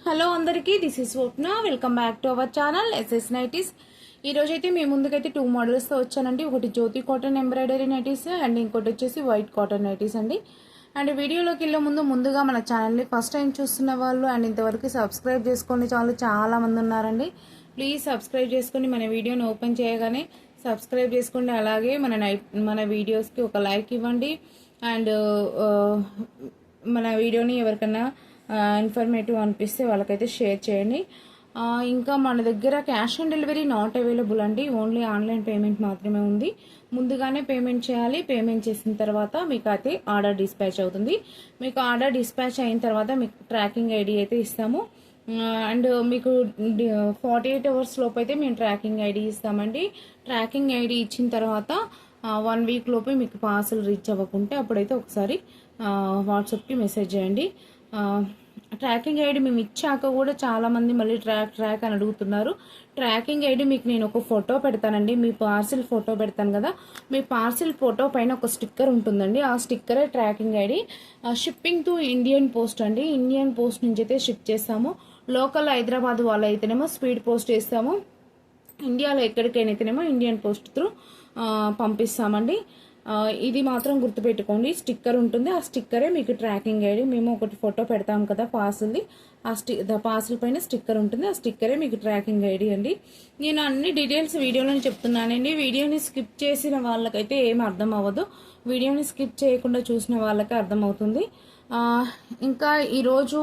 Hello అందరికీ this is Swapna. Welcome back to our channel SS nighties. ఈ రోజైతే మీ ముందుకైతే 2 మోడల్స్తో వచ్చానండి. ఒకటి Jyothi cotton embroidery nighties and ఇంకోటి వచ్చేసి వైట్ కాటన్ నైటీస్ అండి. అండ్ వీడియోలోకి వెళ్ళే ముందుగా మన ఛానల్ని ఫస్ట్ టైం చూస్తున్న వాళ్ళు అండ్ ఇంతవరకు సబ్స్క్రైబ్ చేసుకునే వాళ్ళు చాలా మంది ఉన్నారండి. ప్లీజ్ సబ్స్క్రైబ్ చేసుకొని మన వీడియోని ఓపెన్ చేయగానే సబ్స్క్రైబ్ చేసుకోండి. అలాగే మన వీడియోస్కి ఒక లైక్ ఇవ్వండి. అండ్ మన వీడియోని ఎవరికన్నా ఇన్ఫర్మేటివ్ అనిపిస్తే వాళ్ళకైతే షేర్ చేయండి. ఇంకా మన దగ్గర cash on delivery not available అండి. ఓన్లీ ఆన్లైన్ పేమెంట్ మాత్రమే ఉంది. ముందుగానే పేమెంట్ చేయాలి. పేమెంట్ చేసిన తర్వాత మీకు అయితే ఆర్డర్ డిస్పాచ్ అవుతుంది. మీకు ఆర్డర్ డిస్పాచ్ అయిన తర్వాత మీకు ట్రాకింగ్ ఐడి అయితే ఇస్తాము. అండ్ మీకు 48 అవర్స్ లోపు అయితే మేము ట్రాకింగ్ ఐడి ఇస్తామండి. ట్రాకింగ్ ఐడి ఇచ్చిన తర్వాత 1 వీక్ లోపే మీకు పార్సల్ రీచ్ అవ్వకుంటే అప్పుడైతే ఒకసారి వాట్సాప్కి మెసేజ్ చేయండి. ట్రాకింగ్ ఐడి మేము ఇచ్చాక కూడా చాలామంది మళ్ళీ ట్రాక్ అని అడుగుతున్నారు. ట్రాకింగ్ ఐడి మీకు నేను ఒక ఫోటో పెడతానండి. మీ పార్సిల్ ఫోటో పెడతాను కదా, మీ పార్సిల్ ఫోటో పైన ఒక స్టిక్కర్ ఉంటుందండి. ఆ స్టిక్కరే tracking ID. Shipping to Indian post అండి. ఇండియన్ పోస్ట్ నుంచి అయితే షిప్ చేస్తాము. లోకల్ హైదరాబాద్ వాళ్ళు అయితేనేమో స్పీడ్ పోస్ట్ చేస్తాము. ఇండియాలో ఎక్కడికైనాతేనేమో ఇండియన్ పోస్ట్ త్రూ పంపిస్తామండి. ఇది మాత్రం గుర్తుపెట్టుకోండి. స్టిక్కర్ ఉంటుంది. ఆ స్టిక్కరే మీకు ట్రాకింగ్ ఐడి. మేము ఒకటి ఫోటో పెడతాం కదా పార్సిల్ది, పార్సిల్ పైన స్టిక్కర్ ఉంటుంది. ఆ స్టిక్కరే మీకు ట్రాకింగ్ ఐడి అండి. నేను అన్ని డీటెయిల్స్ వీడియోలో చెప్తున్నానండి. వీడియోని స్కిప్ చేసిన వాళ్ళకైతే ఏం అర్థం అవ్వదు. వీడియోని స్కిప్ చేయకుండా చూసిన వాళ్ళకే అర్థమవుతుంది. ఇంకా ఈరోజు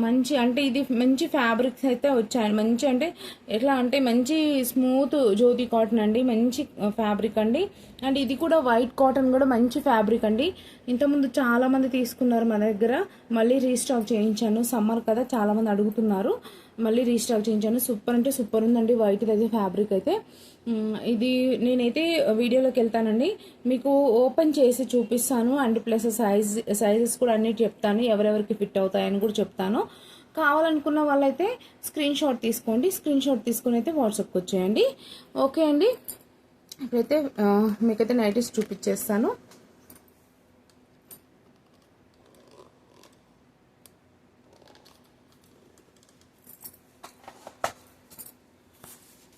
మంచి అంటే ఇది మంచి ఫ్యాబ్రిక్స్ అయితే వచ్చాయి. మంచి అంటే ఎట్లా అంటే మంచి స్మూత్ జ్యోతి కాటన్ అండి. మంచి ఫ్యాబ్రిక్ అండి. అండ్ ఇది కూడా వైట్ కాటన్ కూడా మంచి ఫ్యాబ్రిక్ అండి. ఇంతకుముందు చాలామంది తీసుకున్నారు మన దగ్గర. మళ్ళీ రీస్టాక్ చేయించాను. సమ్మర్ కదా చాలామంది అడుగుతున్నారు. మళ్ళీ రీస్టాక్ చేయించాను. సూపర్ అంటే సూపర్ ఉందండి వైట్ అయితే ఫ్యాబ్రిక్ అయితే. ఇది నేనైతే వీడియోలోకి వెళ్తానండి. మీకు ఓపెన్ చేసి చూపిస్తాను. అండ్ ప్లస్ సైజెస్ కూడా అన్నిటి చెప్తాను. ఎవరెవరికి ఫిట్ అవుతాయని కూడా చెప్తాను. కావాలనుకున్న వాళ్ళైతే స్క్రీన్ షాట్ తీసుకోండి. స్క్రీన్ షాట్ తీసుకుని అయితే వాట్సాప్కి వచ్చేయండి. ఓకే అండి. ఇప్పుడైతే మీకైతే నైటీస్ చూపించేస్తాను.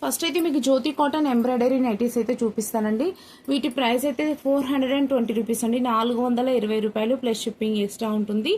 ఫస్ట్ అయితే మీకు జ్యోతి కాటన్ ఎంబ్రాయిడరీ నైటీస్ అయితే చూపిస్తానండి. వీటి ప్రైస్ అయితే 420 రూపీస్ అండి. 420 రూపాయలు ప్లస్ షిప్పింగ్ ఎక్స్ట్రా ఉంటుంది.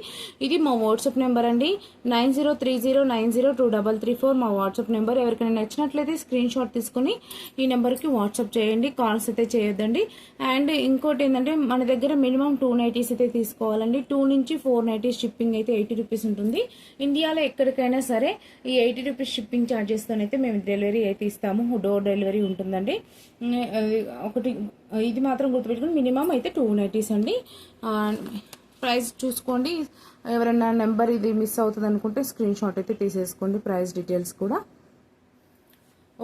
ఇది మా వాట్సాప్ నెంబర్ అండి. 9030902334 మా వాట్సాప్ నెంబర్. ఎవరికైనా నచ్చినట్లయితే స్క్రీన్ షాట్ తీసుకుని ఈ నెంబర్కి వాట్సాప్ చేయండి. కాల్స్ అయితే చేయొద్దండి. అండ్ ఇంకోటి ఏంటంటే మన దగ్గర మినిమం 2 నైటీస్ అయితే తీసుకోవాలండి. 2 నుంచి 4 నైటీస్ షిప్పింగ్ అయితే 80 రూపీస్ ఉంటుంది. ఇండియాలో ఎక్కడికైనా సరే ఈ 80 రూపీస్ షిప్పింగ్ ఛార్జెస్తోనైతే మేము డెలివరీ అయితే ఇస్తాము. డోర్ డెలివరీ ఉంటుందండి. ఒకటి ఇది మాత్రం గుర్తుపెట్టుకుని మినిమం అయితే 2 నైటీస్ అండి. ప్రైస్ చూసుకోండి. ఎవరైనా నెంబర్ ఇది మిస్ అవుతుంది అనుకుంటే స్క్రీన్ షాట్ అయితే తీసేసుకోండి. ప్రైస్ డీటెయిల్స్ కూడా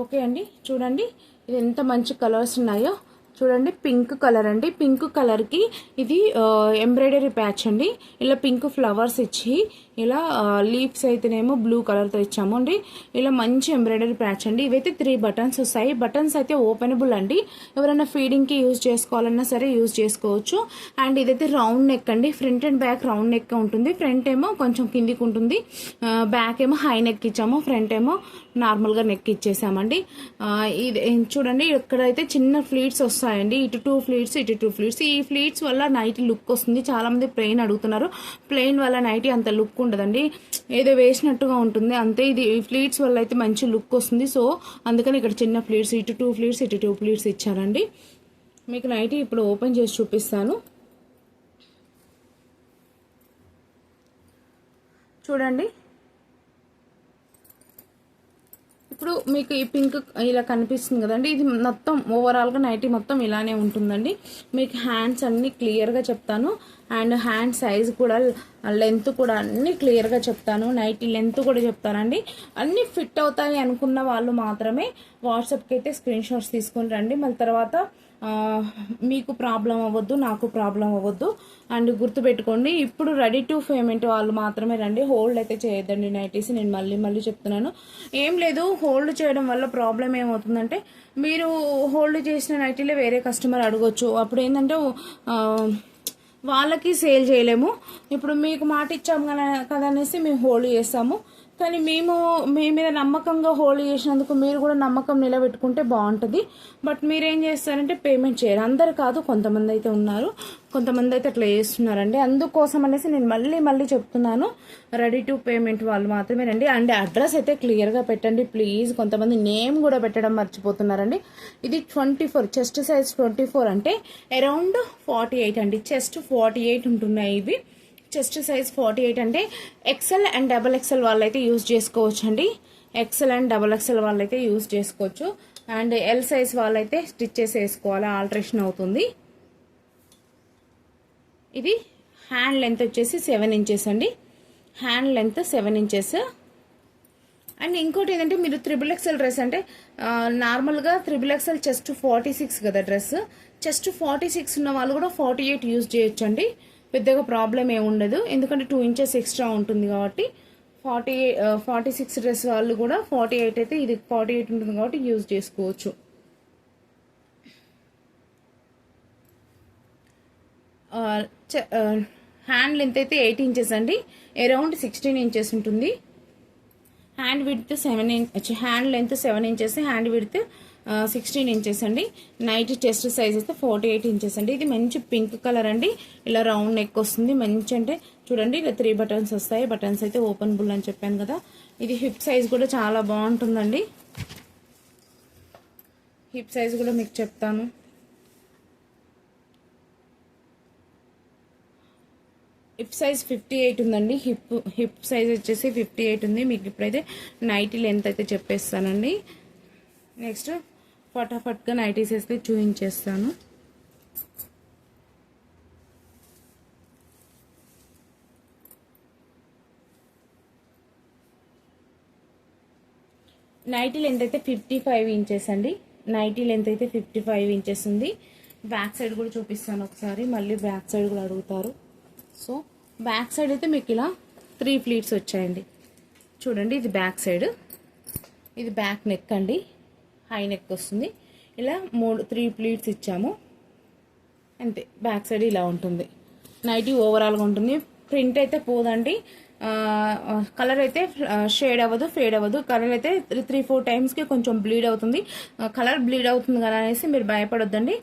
ఓకే అండి. చూడండి ఇది ఎంత మంచి కలర్స్ ఉన్నాయో చూడండి. పింక్ కలర్ అండి. పింక్ కలర్కి ఇది ఎంబ్రాయిడరీ ప్యాచ్ అండి. ఇలా పింక్ ఫ్లవర్స్ ఇచ్చి ఇలా లీవ్స్ అయితేనేమో బ్లూ కలర్తో ఇచ్చాము అండి. ఇలా మంచి ఎంబ్రాయిడరీ ప్యాచ్ అండి. ఇవైతే 3 బటన్స్ వస్తాయి. బటన్స్ అయితే ఓపెనబుల్ అండి. ఎవరైనా ఫీడింగ్కి యూజ్ చేసుకోవాలన్నా సరే యూజ్ చేసుకోవచ్చు. అండ్ ఇదైతే రౌండ్ నెక్ అండి. Front and back round neck ఉంటుంది. ఫ్రంట్ ఏమో కొంచెం కిందికి ఉంటుంది. బ్యాక్ ఏమో హై నెక్ ఇచ్చాము. ఫ్రంట్ ఏమో నార్మల్గా నెక్ ఇచ్చేసామండి. ఇది చూడండి ఇక్కడైతే చిన్న ఫ్లీట్స్ వస్తాయండి. ఇటు 2 ఫ్లీట్స్ ఇటు 2 ఫ్లీట్స్. ఈ ఫ్లీట్స్ వల్ల నైటీ లుక్ వస్తుంది. చాలా మంది ప్లెయిన్ అడుగుతున్నారు. ప్లెయిన్ వల్ల నైటీ అంత లుక్ ఉండదండి. ఏదో వేసినట్టుగా ఉంటుంది అంతే. ఇది ఫ్లీట్స్ వల్ల అయితే మంచి లుక్ వస్తుంది. సో అందుకని ఇక్కడ చిన్న ఫ్లీట్స్ ఇటు 2 ఫ్లీట్స్ ఇటు 2 ఫ్లీట్స్ ఇచ్చారండి. మీకు నైటీ ఇప్పుడు ఓపెన్ చేసి చూపిస్తాను. చూడండి ఇప్పుడు మీకు ఈ పింక్ ఇలా కనిపిస్తుంది కదండి. ఇది మొత్తం ఓవరాల్గా నైటీ మొత్తం ఇలానే ఉంటుందండి. మీకు హ్యాండ్స్ అన్నీ క్లియర్గా చెప్తాను. అండ్ హ్యాండ్ సైజ్ కూడా లెంత్ కూడా అన్నీ క్లియర్గా చెప్తాను. నైటీ లెంత్ కూడా చెప్తానండి. అన్నీ ఫిట్ అవుతాయి అనుకున్న వాళ్ళు మాత్రమే వాట్సాప్కి అయితే స్క్రీన్ షాట్స్ తీసుకొని రండి. మళ్ళీ తర్వాత మీకు ప్రాబ్లం అవ్వద్దు, నాకు ప్రాబ్లం అవ్వద్దు. అండ్ గుర్తుపెట్టుకోండి ఇప్పుడు రెడీ టు పేమెంట్ వాళ్ళు మాత్రమే రండి. హోల్డ్ అయితే చేయొద్దండి నైటీస్. నేను మళ్ళీ చెప్తున్నాను. ఏం లేదు, హోల్డ్ చేయడం వల్ల ప్రాబ్లం ఏమవుతుందంటే మీరు హోల్డ్ చేసిన నైటీలే వేరే కస్టమర్ అడగొచ్చు. అప్పుడు ఏంటంటే వాళ్ళకి సేల్ చేయలేము. ఇప్పుడు మీకు మాట ఇచ్చాము కదా అనేసి మేము హోల్డ్ చేస్తాము. కానీ మేము మీ మీద నమ్మకంగా హోల్డ్ చేసినందుకు మీరు కూడా నమ్మకం నిలబెట్టుకుంటే బాగుంటుంది. బట్ మీరేం చేస్తారంటే పేమెంట్ చేయరు. అందరు కాదు, కొంతమంది అయితే ఉన్నారు, కొంతమంది అయితే అట్లా చేస్తున్నారండి. అందుకోసం అనేసి నేను మళ్ళీ చెప్తున్నాను, రెడీ టు పేమెంట్ వాళ్ళు మాత్రమే రండి. అండ్ అడ్రస్ అయితే క్లియర్గా పెట్టండి ప్లీజ్. కొంతమంది నేమ్ కూడా పెట్టడం మర్చిపోతున్నారండి. ఇది 24, చెస్ట్ సైజ్ 24 అంటే అరౌండ్ 48 అండి. చెస్ట్ 48 ఉంటున్నాయి ఇవి. చెస్ట్ సైజ్ 48 అంటే ఎక్సెల్ అండ్ డబల్ ఎక్సెల్ వాళ్ళైతే యూజ్ చేసుకోవచ్చు అండి. ఎక్సెల్ అండ్ డబల్ ఎక్సెల్ వాళ్ళైతే యూజ్ చేసుకోవచ్చు. అండ్ ఎల్ సైజ్ వాళ్ళైతే స్టిచ్ చేసి వేసుకోవాలి, ఆల్టరేషన్ అవుతుంది. ఇది హ్యాండ్ లెంత్ వచ్చేసి 7 ఇంచెస్ అండి. Hand length 7 inches. అండ్ ఇంకోటి ఏంటంటే, మీరు XXL డ్రెస్ అంటే నార్మల్గా XXL చెస్ట్ 46 కదా డ్రెస్. చెస్ట్ 46 ఉన్న వాళ్ళు కూడా 48 యూజ్ చేయొచ్చు అండి. పెద్దగా ప్రాబ్లం ఏమి ఉండదు, ఎందుకంటే 2 ఇంచెస్ ఎక్స్ట్రా ఉంటుంది కాబట్టి. 46 డ్రెస్ వాళ్ళు కూడా 48 అయితే ఇది 48 ఉంటుంది కాబట్టి యూజ్ చేసుకోవచ్చు. హ్యాండ్ లెంత్ అయితే 8 ఇంచెస్ అండి, అరౌండ్ 16 ఇంచెస్ ఉంటుంది. Hand width 7 inch, hand length 7 inches, hand width 16 inches అండి. నైట్ చెస్ట్ సైజ్ అయితే 48 ఇంచెస్ అండి. ఇది మంచి పింక్ కలర్ అండి. ఇలా రౌండ్ నెక్ వస్తుంది మంచి. అంటే చూడండి, ఇలా 3 బటన్స్ వస్తాయి. బటన్స్ అయితే ఓపెన్ బుల్ అని చెప్పాను కదా. ఇది హిప్ సైజ్ కూడా చాలా బాగుంటుందండి. హిప్ సైజ్ కూడా మీకు చెప్తాను. హిప్ సైజ్ 58 ఉందండి. హిప్ సైజ్ వచ్చేసి 58 ఉంది. మీకు ఇప్పుడైతే నైటీ లెంత్ అయితే చెప్పేస్తానండి. నెక్స్ట్ ఫటాఫట్గా నైటీస్ వేస్తే చూపించేస్తాను. నైటీ లెంత్ అయితే 55 ఇంచెస్ అండి. నైటీ లెంత్ అయితే 55 ఇంచెస్ ఉంది. బ్యాక్ సైడ్ కూడా చూపిస్తాను ఒకసారి, మళ్ళీ బ్యాక్ సైడ్ కూడా అడుగుతారు. సో బ్యాక్ సైడ్ అయితే మీకు ఇలా 3 ప్లీట్స్ వచ్చాయండి. చూడండి, ఇది బ్యాక్ సైడ్, ఇది బ్యాక్ నెక్ అండి, హై నెక్ వస్తుంది. ఇలా 3 ప్లీట్స్ ఇచ్చాము అంతే. బ్యాక్ సైడ్ ఇలా ఉంటుంది. నైటీ ఓవరాల్గా ఉంటుంది. ప్రింట్ అయితే పోదండి. కలర్ అయితే షేడ్ అవ్వదు, ఫేడ్ అవ్వదు. కలర్ అయితే 3-4 టైమ్స్కి కొంచెం బ్లీడ్ అవుతుంది. కలర్ బ్లీడ్ అవుతుంది కదా అనేసి మీరు భయపడొద్దండి.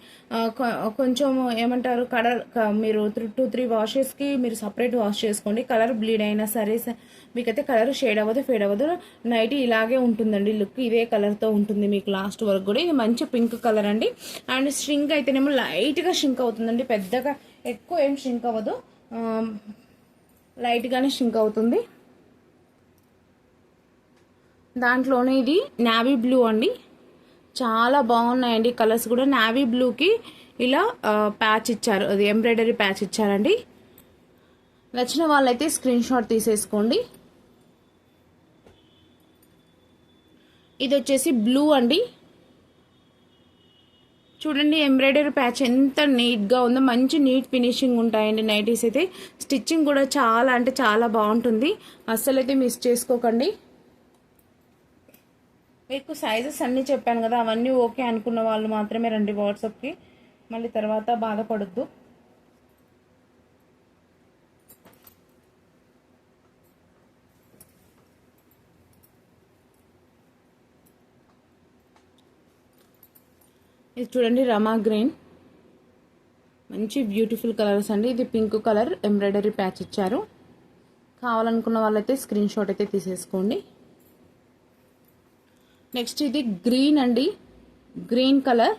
కొంచెం ఏమంటారు, కలర్ మీరు 2-3 వాషెస్కి మీరు సపరేట్ వాష్ చేసుకోండి. కలర్ బ్లీడ్ అయినా సరే మీకైతే కలర్ షేడ్ అవ్వదు, ఫేడ్ అవ్వదు. నైటీ ఇలాగే ఉంటుందండి. లుక్ ఇదే కలర్తో ఉంటుంది మీకు లాస్ట్ వరకు కూడా. ఇది మంచి పింక్ కలర్ అండి. అండ్ ష్రింక్ అయితేనేమో లైట్గా ష్రింక్ అవుతుందండి, పెద్దగా ఎక్కువ ఏం ష్రింక్ అవ్వదు, లైట్గానే ష్రింక్ అవుతుంది. దాంట్లోనే ఇది నావీ బ్లూ అండి. చాలా బాగున్నాయండి కలర్స్ కూడా. నావీ బ్లూకి ఇలా ప్యాచ్ ఇచ్చారు, అది ఎంబ్రాయిడరీ ప్యాచ్ ఇచ్చారండి. నచ్చిన వాళ్ళైతే స్క్రీన్ షాట్ తీసేసుకోండి. ఇది వచ్చేసి బ్లూ అండి. చూడండి ఎంబ్రాయిడరీ ప్యాచ్ ఎంత నీట్గా ఉందో, మంచి నీట్ ఫినిషింగ్ ఉంటాయండి నైటీస్ అయితే. స్టిచ్చింగ్ కూడా చాలా అంటే చాలా బాగుంటుంది, అస్సలైతే మిస్ చేసుకోకండి. మీకు సైజెస్ అన్నీ చెప్పాను కదా, అవన్నీ ఓకే అనుకున్న వాళ్ళు మాత్రమే రండి వాట్సాప్కి, మళ్ళీ తర్వాత బాధపడొద్దు. ఇది చూడండి రమా గ్రీన్, మంచి బ్యూటిఫుల్ కలర్స్ అండి. ఇది పింక్ కలర్ ఎంబ్రాయిడరీ ప్యాచ్ ఇచ్చారు. కావాలనుకున్న వాళ్ళైతే స్క్రీన్ షాట్ అయితే తీసేసుకోండి. నెక్స్ట్ ఇది గ్రీన్ అండి, గ్రీన్ కలర్.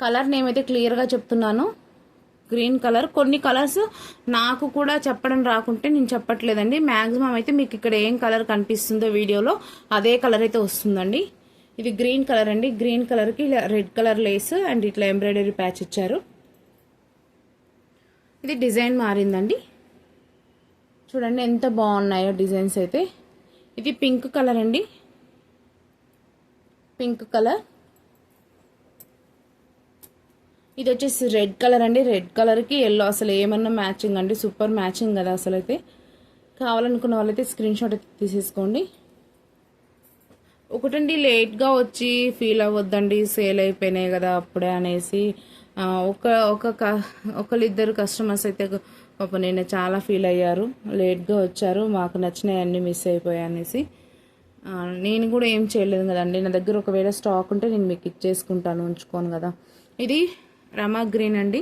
కలర్ నేమ్ అయితే క్లియర్గా చెప్తున్నాను, గ్రీన్ కలర్. కొన్ని కలర్స్ నాకు కూడా చెప్పడం రాకుంటే నేను చెప్పట్లేదండి. మ్యాక్సిమం అయితే మీకు ఇక్కడ ఏం కలర్ కనిపిస్తుందో వీడియోలో అదే కలర్ అయితే వస్తుందండి. ఇది గ్రీన్ కలర్ అండి. గ్రీన్ కలర్కి ఇలా రెడ్ కలర్ లేస్ అండ్ ఇట్లా ఎంబ్రాయిడరీ ప్యాచ్ ఇచ్చారు. ఇది డిజైన్ మారిందండి, చూడండి ఎంత బాగున్నాయో డిజైన్స్ అయితే. ఇది పింక్ కలర్ అండి, పింక్ కలర్. ఇది వచ్చేసి రెడ్ కలర్ అండి. రెడ్ కలర్కి ఎల్లో అసలు ఏమన్నా మ్యాచింగ్ అండి, సూపర్ మ్యాచింగ్ కదా అసలు అయితే. కావాలనుకున్న వాళ్ళైతే స్క్రీన్ షాట్ అయితే తీసేసుకోండి. ఒకటండి లేట్గా వచ్చి ఫీల్ అవ్వద్దండి, సేల్ అయిపోయినాయి కదా అప్పుడే అనేసి. ఒక ఒక ఒకళ్ళిద్దరు కస్టమర్స్ అయితే పాపం నేను చాలా ఫీల్ అయ్యారు, లేట్గా వచ్చారు, మాకు నచ్చినవి అన్నీ మిస్ అయిపోయాయి అనేసి. నేను కూడా ఏం చేయలేదు కదండి, నా దగ్గర ఒకవేళ స్టాక్ ఉంటే నేను మీకు ఇచ్చేసుకుంటాను, ఉంచుకోను కదా. ఇది రమా గ్రీన్ అండి.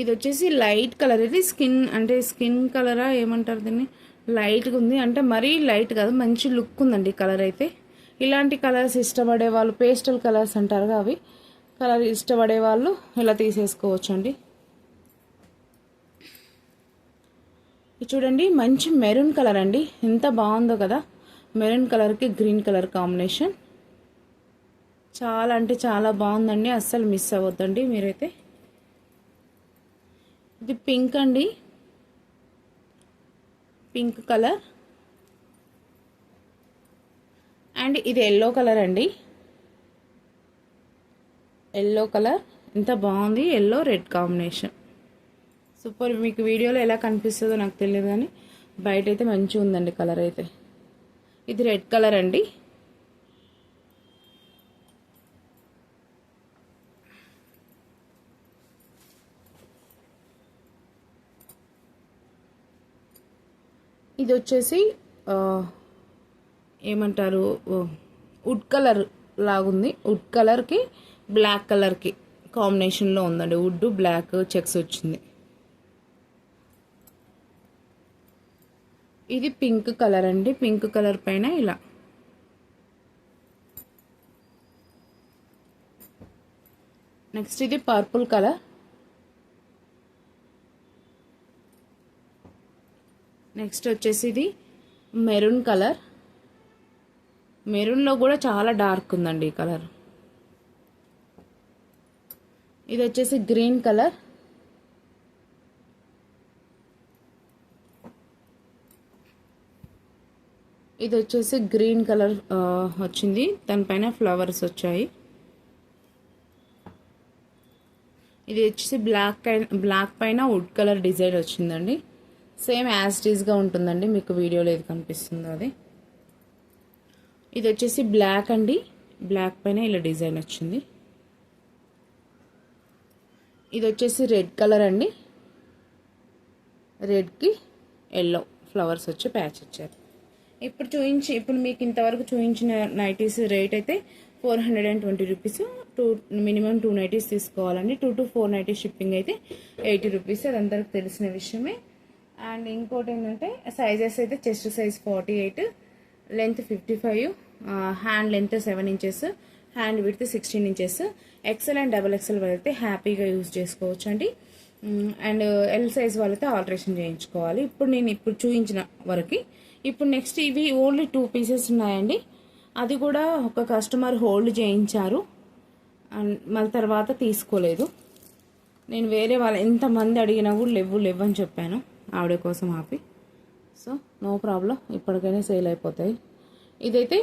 ఇది వచ్చేసి లైట్ కలర్, ఇది స్కిన్ కలరా ఏమంటారు దీన్ని, లైట్గా ఉంది అంటే మరీ లైట్ కాదు, మంచి లుక్ ఉందండి కలర్ అయితే. ఇలాంటి కలర్స్ ఇష్టపడే వాళ్ళు, పేస్టల్ కలర్స్ అంటారుగా అవి కలర్ ఇష్టపడే వాళ్ళు ఇలా తీసేసుకోవచ్చు అండి. ఇది చూడండి మంచి మెరూన్ కలర్ అండి, ఎంత బాగుందో కదా. మెరూన్ కలర్కి గ్రీన్ కలర్ కాంబినేషన్ చాలా అంటే చాలా బాగుందండి, అస్సలు మిస్ అవ్వద్దండి మీరైతే. ఇది పింక్ అండి, పింక్ కలర్. అండ్ ఇది ఎల్లో కలర్ అండి, ఎల్లో కలర్ ఎంత బాగుంది, ఎల్లో రెడ్ కాంబినేషన్ సూపర్. మీకు వీడియోలో ఎలా కనిపిస్తుందో నాకు తెలియదు కానీ బయట అయితే మంచిగా ఉందండి కలర్ అయితే. ఇది రెడ్ కలర్ అండి. ఇది వచ్చేసి ఏమంటారు, వుడ్ కలర్ లాగుంది, వుడ్ కలర్కి బ్లాక్ కలర్కి కాంబినేషన్లో ఉందండి, వుడ్ బ్లాక్ చెక్స్ వచ్చింది. ఇది పింక్ కలర్ అండి, పింక్ కలర్ పైన ఇలా. నెక్స్ట్ ఇది పర్పుల్ కలర్. నెక్స్ట్ వచ్చేసి ఇది మెరూన్ కలర్, మెరూన్లో కూడా చాలా డార్క్ ఉందండి ఈ కలర్. ఇది వచ్చేసి గ్రీన్ కలర్. ఇది వచ్చేసి గ్రీన్ కలర్ వచ్చింది, దానిపైన ఫ్లవర్స్ వచ్చాయి. ఇది వచ్చేసి బ్లాక్ పైన వుడ్ కలర్ డిజైన్ వచ్చిందండి, సేమ్ యాజ్ టీజ్గా ఉంటుందండి, మీకు వీడియోలో ఏది కనిపిస్తుందో అది. ఇది వచ్చేసి బ్లాక్ అండి, బ్లాక్ పైన ఇలా డిజైన్ వచ్చింది. ఇది వచ్చేసి రెడ్ కలర్ అండి, రెడ్కి ఎల్లో ఫ్లవర్స్ వచ్చి ప్యాచ్ ఇచ్చారు. ఇప్పుడు మీకు ఇంతవరకు చూపించిన నైటీస్ రేట్ అయితే 420 రూపీస్. మినిమం 2 నైటీస్ తీసుకోవాలండి. 2 to 4 నైటీస్ షిప్పింగ్ అయితే 80 రూపీస్, అది అందరికి తెలిసిన విషయమే. అండ్ ఇంకోటి ఏంటంటే సైజెస్ అయితే chest size 48, length 55, hand length 7 inches, hand width 16 inches. XL and double XL వాళ్ళైతే హ్యాపీగా యూజ్ చేసుకోవచ్చు అండి. అండ్ ఎల్ సైజ్ వాళ్ళైతే ఆల్టరేషన్ చేయించుకోవాలి. ఇప్పుడు చూపించిన వరకు. ఇప్పుడు నెక్స్ట్ ఇవి ఓన్లీ 2 పీసెస్ ఉన్నాయండి, అది కూడా ఒక కస్టమర్ హోల్డ్ చేయించారు అండ్ మళ్ళీ తర్వాత తీసుకోలేదు. నేను వేరే వాళ్ళు ఎంతమంది అడిగినా కూడా లేవు అని చెప్పాను, ఆవిడ కోసం ఆపి. సో నో ప్రాబ్లం, ఇప్పటికైనా సేల్ అయిపోతాయి. ఇదైతే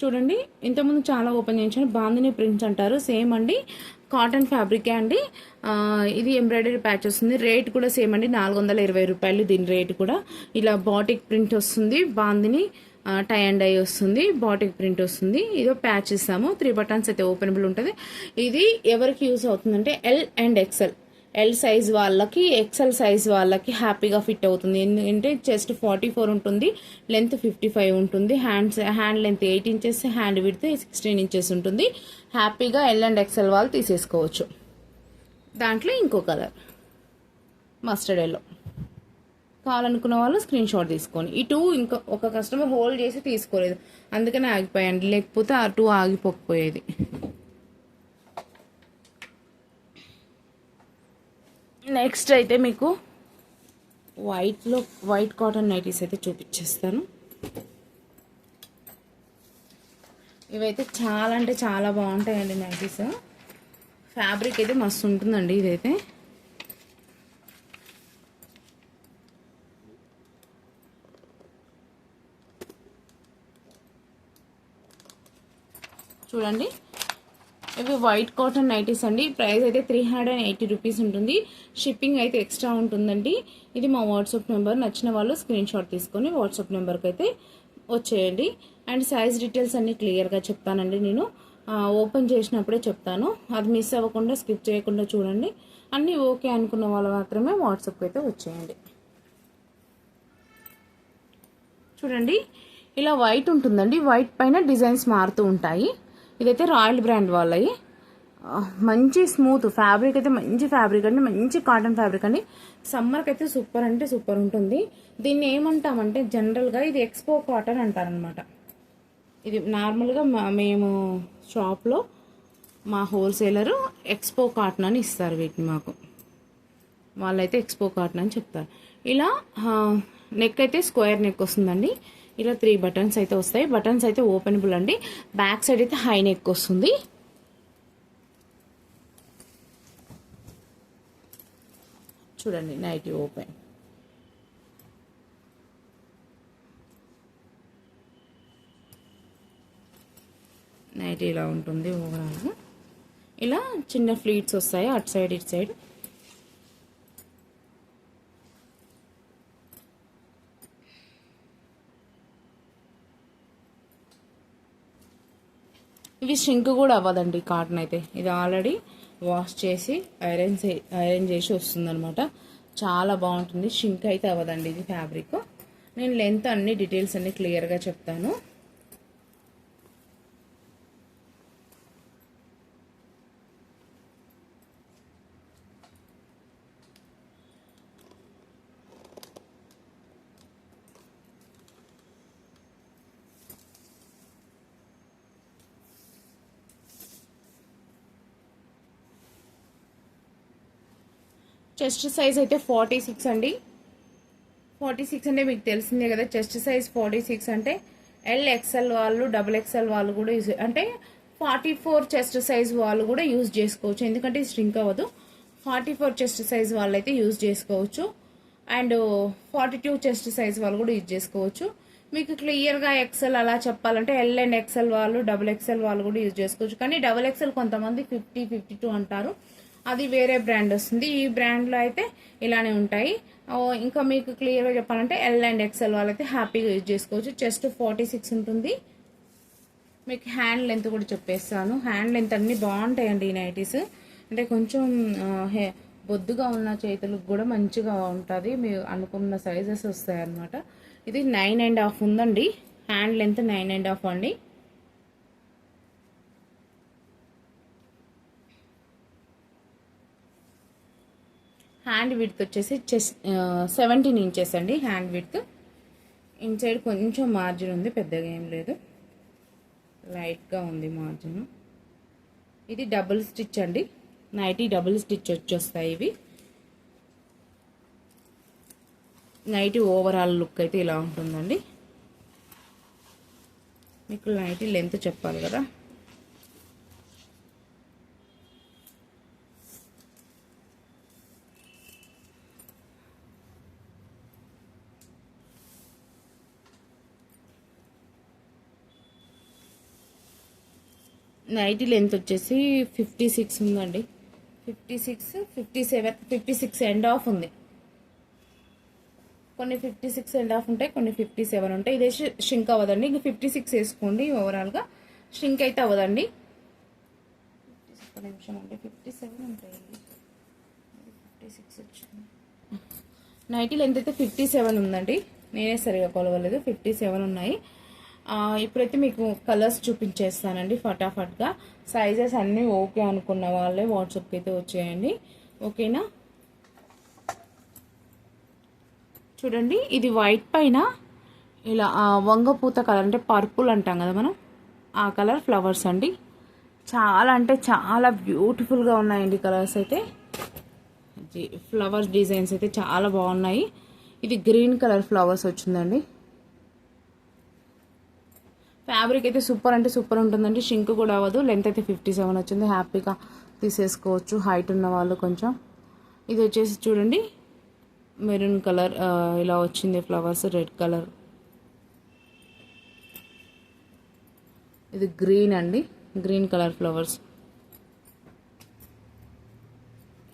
చూడండి, ఇంతకుముందు చాలా ఓపెన్ చేయించాను, బాందిని ప్రింట్స్ అంటారు, సేమ్ అండి, కాటన్ ఫ్యాబ్రికే అండి. ఇది ఎంబ్రాయిడరీ ప్యాచ్ వస్తుంది, రేట్ కూడా సేమ్ అండి, 420 రూపాయలు దీని రేట్ కూడా. ఇలా బాటిక్ ప్రింట్ వస్తుంది, బాందిని టై అండ్ డై వస్తుంది, బాటిక్ ప్రింట్ వస్తుంది. ఇదో ప్యాచ్ ఇస్తాము, 3 బటన్స్ అయితే ఓపెనబుల్ ఉంటుంది. ఇది ఎవరికి యూస్ అవుతుందంటే L and XL, L size వాళ్ళకి, ఎక్సెల్ సైజ్ వాళ్ళకి హ్యాపీగా ఫిట్ అవుతుంది. ఎందుకంటే చెస్ట్ 44 ఉంటుంది, లెంత్ 55 ఉంటుంది, hand length 8 inches, hand width 16 inches ఉంటుంది. హ్యాపీగా ఎల్ అండ్ ఎక్సెల్ వాళ్ళు తీసేసుకోవచ్చు. దాంట్లో ఇంకో కలర్ మస్టర్డ్ ఎల్లో కావాలనుకున్న వాళ్ళు స్క్రీన్ షాట్ తీసుకొని. ఈ 2 ఇంకా ఒక కస్టమర్ హోల్డ్ చేసి తీసుకోలేదు, అందుకనే ఆగిపోయాయండి, లేకపోతే ఆ 2 ఆగిపోకపోయేది. నెక్స్ట్ అయితే మీకు వైట్ కాటన్ నైటీస్ అయితే చూపించేస్తాను. ఇవైతే చాలా అంటే చాలా బాగుంటాయండి నైటీస్, ఫ్యాబ్రిక్ అయితే మస్తు ఉంటుందండి. ఇదైతే చూడండి ఇవి వైట్ కాటన్ నైటీస్ అండి. ప్రైస్ అయితే 380 రూపీస్ ఉంటుంది. షిప్పింగ్ అయితే ఎక్స్ట్రా ఉంటుందండి. ఇది మా వాట్సాప్ నెంబర్. నచ్చిన వాళ్ళు స్క్రీన్ షాట్ తీసుకొని వాట్సాప్ నెంబర్కి అయితే వచ్చేయండి. అండ్ సైజ్ డీటెయిల్స్ అన్నీ క్లియర్గా చెప్తానండి. నేను ఓపెన్ చేసినప్పుడే చెప్తాను. అది మిస్ అవ్వకుండా స్కిప్ చేయకుండా చూడండి. అన్నీ ఓకే అనుకున్న వాళ్ళు మాత్రమే వాట్సాప్కి అయితే వచ్చేయండి. చూడండి, ఇలా వైట్ ఉంటుందండి. వైట్ పైన డిజైన్స్ మారుతూ ఉంటాయి. ఇదైతే రాయల్ బ్రాండ్ వాళ్ళవి. మంచి స్మూత్ ఫ్యాబ్రిక్ అయితే మంచి ఫ్యాబ్రిక్ అండి. మంచి కాటన్ ఫ్యాబ్రిక్ అండి. సమ్మర్కి అయితే సూపర్ అంటే సూపర్ ఉంటుంది. దీన్ని ఏమంటామంటే జనరల్గా ఇది ఎక్స్పో కాటన్ అంటారనమాట. ఇది నార్మల్గా మేము షాప్లో మా హోల్సేలరు ఎక్స్పో కాటన్ అని ఇస్తారు వీటిని మాకు. వాళ్ళైతే ఎక్స్పో కాటన్ అని చెప్తారు. ఇలా నెక్ అయితే స్క్వేర్ నెక్ వస్తుందండి. ఇలా 3 బటన్స్ అయితే వస్తాయి. బటన్స్ అయితే ఓపెనబుల్ అండి. బ్యాక్ సైడ్ అయితే హై నెక్ వస్తుంది. చూడండి, నైటీ ఓపెన్. నైటీ ఇలా ఉంటుంది ఓవరాల్గా. ఇలా చిన్న ఫ్లీట్స్ వస్తాయి అటు సైడ్ ఇటు సైడ్. ఇవి షింక్ కూడా అవ్వదండి కాటన్ అయితే. ఇది ఆల్రెడీ వాష్ చేసి ఐరన్ చేసి వస్తుందన్నమాట. చాలా బాగుంటుంది. షింక్ అయితే అవ్వదండి ఇది ఫ్యాబ్రిక్. నేను లెంత్ అన్ని డీటెయిల్స్ అన్ని క్లియర్గా చెప్తాను. చెస్ట్ సైజ్ అయితే 46 అండి. 46 అంటే మీకు తెలిసిందే కదా. చెస్ట్ సైజ్ 46 అంటే ఎల్ఎక్స్ఎల్ వాళ్ళు, XXL వాళ్ళు కూడా యూజ్, అంటే 44 చెస్ట్ సైజ్ వాళ్ళు కూడా యూజ్ చేసుకోవచ్చు. ఎందుకంటే స్ట్రింక్ అవ్వదు. 44 చెస్ట్ సైజ్ వాళ్ళు అయితే యూజ్ చేసుకోవచ్చు. అండ్ 42 చెస్ట్ సైజ్ వాళ్ళు కూడా యూజ్ చేసుకోవచ్చు. మీకు క్లియర్గా ఎక్సెల్ అలా చెప్పాలంటే ఎల్ అండ్ ఎక్సెల్ వాళ్ళు, XXL వాళ్ళు కూడా యూజ్ చేసుకోవచ్చు. కానీ XXL కొంతమంది 50, 52 అంటారు. అది వేరే బ్రాండ్ వస్తుంది. ఈ బ్రాండ్లో అయితే ఇలానే ఉంటాయి. ఇంకా మీకు క్లియర్గా చెప్పాలంటే ఎల్ అండ్ ఎక్సెల్ వాళ్ళైతే హ్యాపీగా యూజ్ చేసుకోవచ్చు. చెస్ట్ 46 ఉంటుంది. మీకు హ్యాండ్ లెంత్ కూడా చెప్పేస్తాను. హ్యాండ్ లెంత్ అన్నీ బాగుంటాయండి ఈ నైటీస్. అంటే కొంచెం బొద్దుగా ఉన్న చేతులకు కూడా మంచిగా ఉంటుంది. మీరు అనుకున్న సైజెస్ వస్తాయి అన్నమాట. ఇది 9.5 ఉందండి. హ్యాండ్ లెంత్ 9.5 అండి. హ్యాండ్ విడ్త్ వచ్చేసి 17 ఇంచెస్ అండి. హ్యాండ్ విడ్త్ ఇన్సైడ్ కొంచెం మార్జిన్ ఉంది, పెద్దగా ఏం లేదు, లైట్గా ఉంది మార్జిన్. ఇది డబుల్ స్టిచ్ అండి. నైటీ డబుల్ స్టిచ్ వచ్చేస్తాయి ఇవి. నైటీ ఓవరాల్ లుక్ అయితే ఇలా ఉంటుందండి. మీకు నైటీ లెంత్ చెప్పాలి కదా. నైటీ లెంత్ వచ్చేసి 56 ఉందండి. 56, 57, 56 ఎండ్ ఆఫ్ ఉంది. కొన్ని 56 ఎండ్ ఆఫ్ ఉంటాయి, కొన్ని 57 ఉంటాయి. ఇదే షింక్ అవ్వదండి. ఇంక 56 వేసుకోండి. ఓవరాల్గా షింక్ అయితే అవ్వదండి. 57 ఉంటాయి. 56 వచ్చింది. నైటీ లెంత్ అయితే 57 ఉందండి. నేనే సరిగా కొలవలేదు. 57 ఉన్నాయి. ఇప్పుడైతే మీకు కలర్స్ చూపించేస్తానండి ఫటాఫట్గా. సైజెస్ అన్నీ ఓకే అనుకున్న వాళ్ళే వాట్సాప్కి అయితే వచ్చేయండి. ఓకేనా. చూడండి, ఇది వైట్ పైన ఇలా వంగపూత కలర్, అంటే పర్పుల్ అంటాం కదా మనం, ఆ కలర్ ఫ్లవర్స్ అండి. చాలా అంటే చాలా బ్యూటిఫుల్గా ఉన్నాయండి కలర్స్ అయితే. ఫ్లవర్స్ డిజైన్స్ అయితే చాలా బాగున్నాయి. ఇది గ్రీన్ కలర్ ఫ్లవర్స్ వచ్చిందండి. ఫ్యాబ్రిక్ అయితే సూపర్ అంటే సూపర్ ఉంటుందండి. షింక్ కూడా అవ్వదు. లెంత్ అయితే 57 వచ్చింది. హ్యాపీగా తీసేసుకోవచ్చు హైట్ ఉన్న వాళ్ళు కొంచెం. ఇది వచ్చేసి చూడండి, మెరూన్ కలర్ ఇలా వచ్చింది ఫ్లవర్స్, రెడ్ కలర్. ఇది గ్రీన్ అండి, గ్రీన్ కలర్ ఫ్లవర్స్.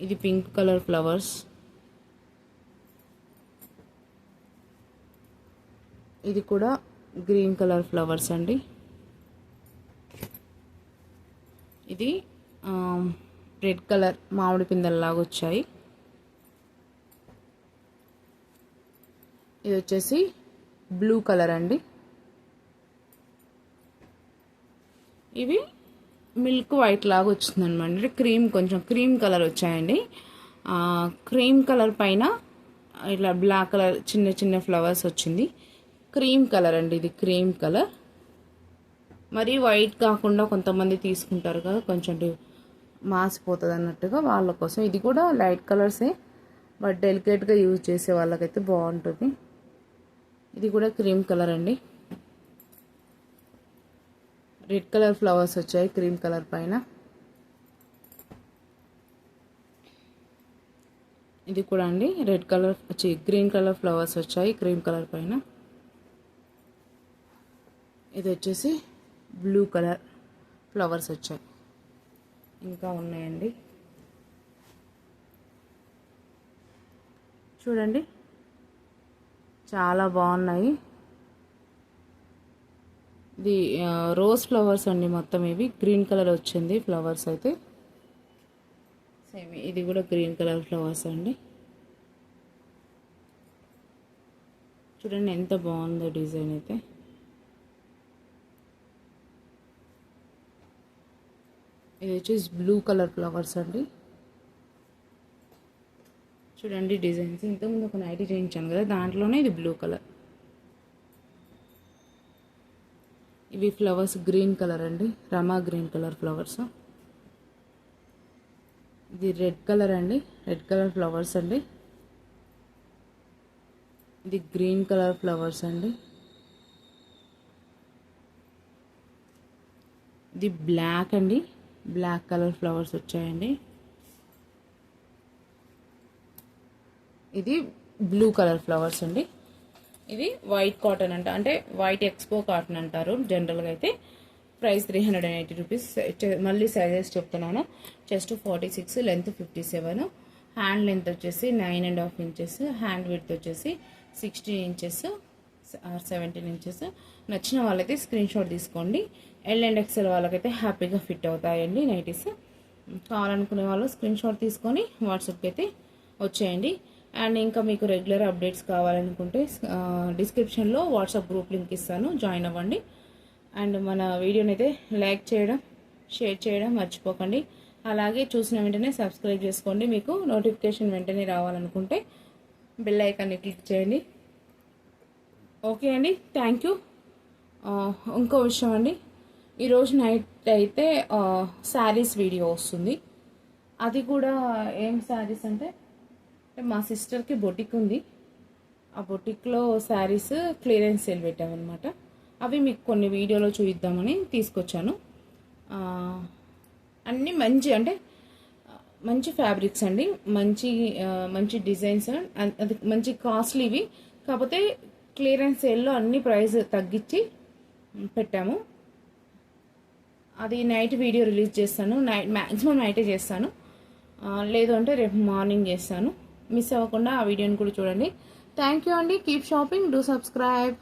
ఇది పింక్ కలర్ ఫ్లవర్స్, ఇది కూడా గ్రీన్ కలర్ ఫ్లవర్స్ అండి. ఇది రెడ్ కలర్ మామిడి పిందెల్లాగా వచ్చాయి. ఇది వచ్చేసి బ్లూ కలర్ అండి. ఇవి మిల్క్ వైట్ లాగా వచ్చిందనమాట, అంటే కొంచెం క్రీమ్ కలర్ వచ్చాయండి. క్రీమ్ కలర్ పైన ఇట్లా బ్లాక్ కలర్ చిన్న చిన్న ఫ్లవర్స్ వచ్చింది. క్రీమ్ కలర్ అండి, ఇది క్రీమ్ కలర్. మరి వైట్ కాకుండా కొంతమంది తీసుకుంటారు కదా, కొంచెం మాసిపోతుంది అన్నట్టుగా, వాళ్ళ కోసం. ఇది కూడా లైట్ కలర్సే, బట్ డెలికేట్గా యూజ్ చేసే వాళ్ళకైతే బాగుంటుంది. ఇది కూడా క్రీమ్ కలర్ అండి. రెడ్ కలర్ ఫ్లవర్స్ వచ్చాయి క్రీమ్ కలర్ పైన. ఇది కూడా అండి red colour green colour flowers వచ్చాయి క్రీమ్ కలర్ పైన. ఇది వచ్చేసి బ్లూ కలర్ ఫ్లవర్స్ వచ్చాయి. ఇంకా ఉన్నాయండి, చూడండి చాలా బాగున్నాయి. ఇది రోజ్ ఫ్లవర్స్ అండి మొత్తం. ఇవి గ్రీన్ కలర్ వచ్చింది ఫ్లవర్స్ అయితే. సేమ్ ఇది కూడా గ్రీన్ కలర్ ఫ్లవర్స్ అండి. చూడండి ఎంత బాగుందో డిజైన్ అయితే. ఇది వచ్చేసి బ్లూ కలర్ ఫ్లవర్స్ అండి. చూడండి డిజైన్స్. ఇంతకుముందు ఒక నైటీ చేయించాను కదా, దాంట్లోనే ఇది బ్లూ కలర్. ఇవి ఫ్లవర్స్ గ్రీన్ కలర్ అండి, రమా గ్రీన్ కలర్ ఫ్లవర్స్. ఇది రెడ్ కలర్ అండి, రెడ్ కలర్ ఫ్లవర్స్ అండి. ఇది గ్రీన్ కలర్ ఫ్లవర్స్ అండి. ఇది బ్లాక్ అండి, బ్లాక్ కలర్ ఫ్లవర్స్ వచ్చాయండి. ఇది బ్లూ కలర్ ఫ్లవర్స్ అండి. ఇది వైట్ కాటన్ అంటే వైట్ ఎక్స్పో కాటన్ అంటారు జనరల్గా అయితే. Price 380 rupees. మళ్ళీ సైజెస్ చెప్తున్నాను. చెస్ట్ 46, లెంత్ 57, హ్యాండ్ లెంత్ వచ్చేసి 9.5 ఇంచెస్, హ్యాండ్ విడ్త్ వచ్చేసి 16 ఇంచెస్, 17 ఇంచెస్. నచ్చిన వాళ్ళైతే స్క్రీన్ షాట్ తీసుకోండి. ఎల్ అండ్ ఎక్సెల్ వాళ్ళకైతే హ్యాపీగా ఫిట్ అవుతాయండి నైటీస్. కావాలనుకునే వాళ్ళు స్క్రీన్ షాట్ తీసుకొని వాట్సాప్కి అయితే వచ్చేయండి. అండ్ ఇంకా మీకు రెగ్యులర్ అప్డేట్స్ కావాలనుకుంటే డిస్క్రిప్షన్లో వాట్సాప్ గ్రూప్ లింక్ ఇస్తాను, జాయిన్ అవ్వండి. అండ్ మన వీడియోని అయితే లైక్ చేయడం, షేర్ చేయడం మర్చిపోకండి. అలాగే చూసిన వెంటనే సబ్స్క్రైబ్ చేసుకోండి. మీకు నోటిఫికేషన్ వెంటనే రావాలనుకుంటే బెల్ ఐకాన్ని క్లిక్ చేయండి. ఓకే అండి, థ్యాంక్ యూ. ఇంకో విషయం అండి, ఈరోజు నైట్ అయితే శారీస్ వీడియో వస్తుంది. అది కూడా ఏం శారీస్ అంటే మా సిస్టర్కి బొటిక్ ఉంది. ఆ బొటిక్లో శారీస్ క్లియరెన్స్ సేల్ పెట్టామన్నమాట. అవి మీకు కొన్ని వీడియోలో చూపిద్దామని తీసుకొచ్చాను. అన్నీ మంచి అంటే మంచి ఫ్యాబ్రిక్స్ అండి, మంచి డిజైన్స్, అది మంచి కాస్ట్లీవి. కాకపోతే క్లియరెన్స్ సేల్లో అన్ని ప్రైస్ తగ్గించి పెట్టాము. అది నైట్ వీడియో రిలీజ్ చేస్తాను. మ్యాక్సిమం నైటే చేస్తాను, లేదు అంటే రేపు మార్నింగ్ చేస్తాను. మిస్ అవ్వకుండా ఆ వీడియోని కూడా చూడండి. థ్యాంక్ యూ అండి. Keep shopping, do subscribe.